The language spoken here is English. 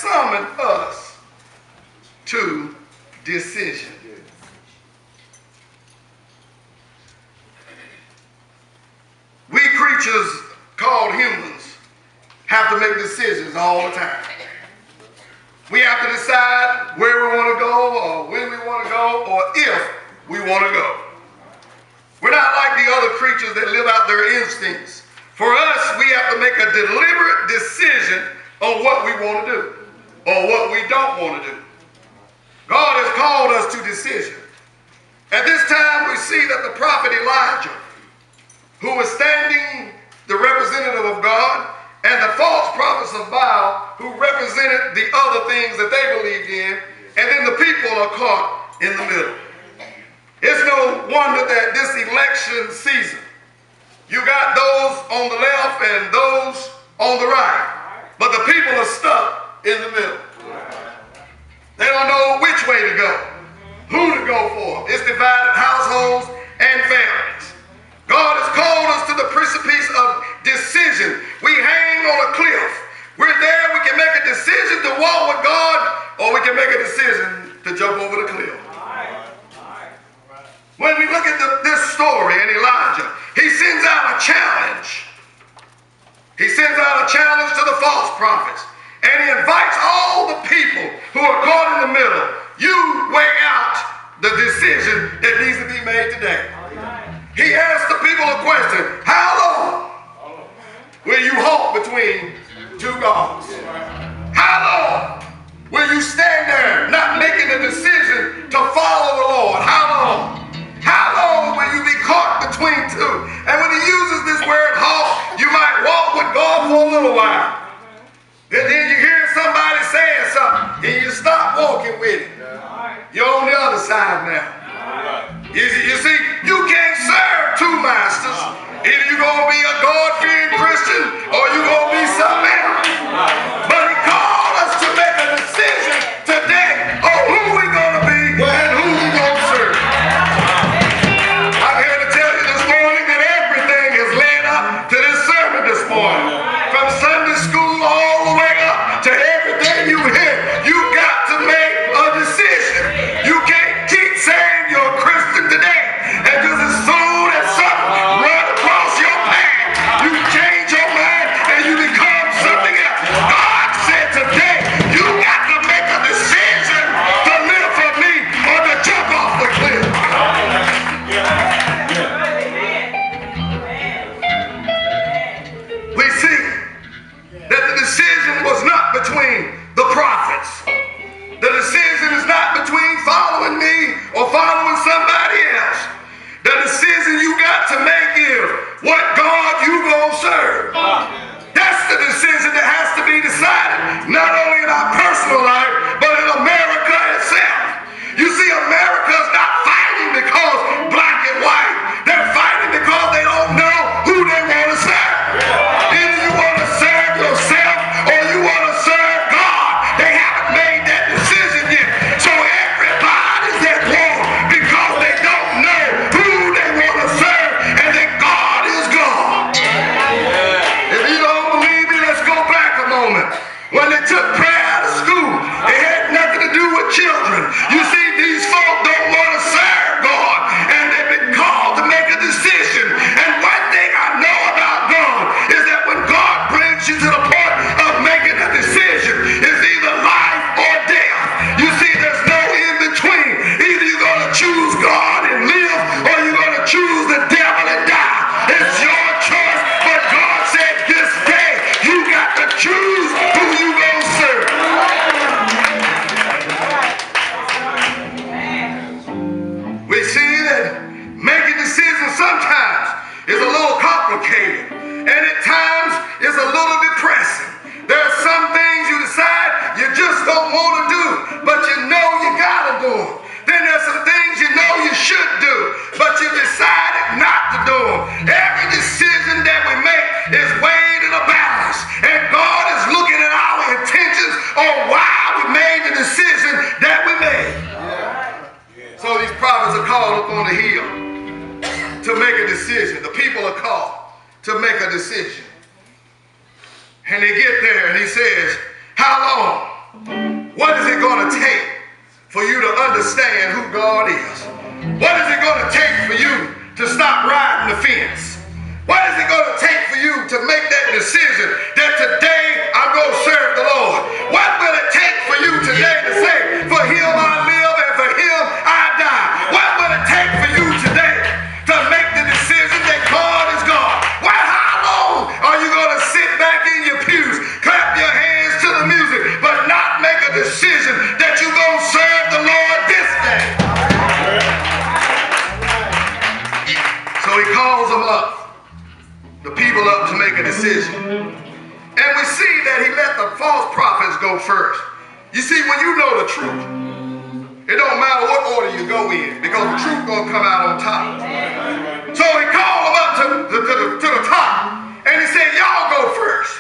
summoned us to decision. We creatures called humans have to make decisions all the time. We have to decide where we want to go, or when we want to go, or if we want to go. We're not like the other creatures that live out their instincts. For us, we have to make a deliberate decision on what we want to do or what we don't want to do. God has called us to decision. At this time, we see that the prophet Elijah, who was standing the representative of God, and the false prophets of Baal, who represented the other things that they believed in, and then the people are caught in the middle. It's no wonder that this election season, you got those on the left and those on the right, but the people are stuck in the middle. They don't know which way to go, who to go for. It's divided households and families. God has called us to the precipice of decision. We hang on a cliff. We're there. We can make a decision to walk with God, or we can make a decision to jump over the cliff. When we look at this story in Elijah, he sends out a challenge. He sends out a challenge to the false prophets, and he invites all the people who are caught in the middle. You weigh out the decision that needs to be made today. He asked the people a question: how long will you halt between two gods? How long will you stand there not making a decision to follow the Lord? How long? How long will you be caught between two? And when he uses this word halt, you might walk with God for a little while. And then you hear somebody saying something, and you stop walking with it. You're on the other side now. You see, you can't serve two masters. Either you're going to be a God-fearing Christian or you're going to be something else. But he called us to make a decision today on who we're going to be and who we're going to serve. I'm here to tell you this morning that everything has led up to this sermon this morning. From Sunday school all the way up to everything you hear, you got to make a decision. You can't keep saying you're a Christian today, and just as soon as something runs across your path, you change your mind and you become something else. God said today, you got to make a decision to live for me or to jump off the cliff. We see that the decision was not between the prophets. The decision is not between following me or following somebody else. The decision you got to make is what God you gonna serve. That's the decision that has to be decided, not only in our personal life, but in America itself. You see, America is not fighting because black and white. They're fighting because they don't know who they want to serve. Either you want to serve yourself or you want to serve God. They haven't made that decision yet. So everybody's at war because they don't know who they want to serve, and that God is God. If you don't believe me, let's go back a moment. When they took prayer out of school, it had nothing to do with children. You see, these folk don't want to serve God, and they've been called to make a decision. And one thing I know about God is that when God brings you to the point of making a decision, it's either life or death. You see, there's no in between. Either you're going to choose God and live, or you're going to choose the devil and die. It's your choice, but God said this day, you got to choose who you going to serve. We see that making decisions sometimes is a little complicated, and at times it's a little depressing. There are some things you decide you just don't want to do, but you know you gotta do them. Then there's some things you know you should do, but you decided not to do them. Every decision that we make is weighed in a balance, and God is looking at our intentions on why we made the decision that we made. So these prophets are called up on the hill to make a decision. The people are called to make a decision. And they get there and he says, how long What is it going to take for you to understand who God is? What is it going to take for you to stop riding the fence? What is it going to take for you to make that decision that today I'm going to serve the Lord? What will it take for you today to say, for him I live and for him I die? What will it take for you today to make the decision that God is God? Well, how long are you going to sit back in your pews, clap your hands to the music, but not make a decision that you're going to serve the Lord this day? So he calls them up, the people up, to make a decision. And we see that he let the false prophets go first. You see, when you know the truth, it don't matter what order you go in, because the truth gonna come out on top. So he called them up to the top, and he said, y'all go first.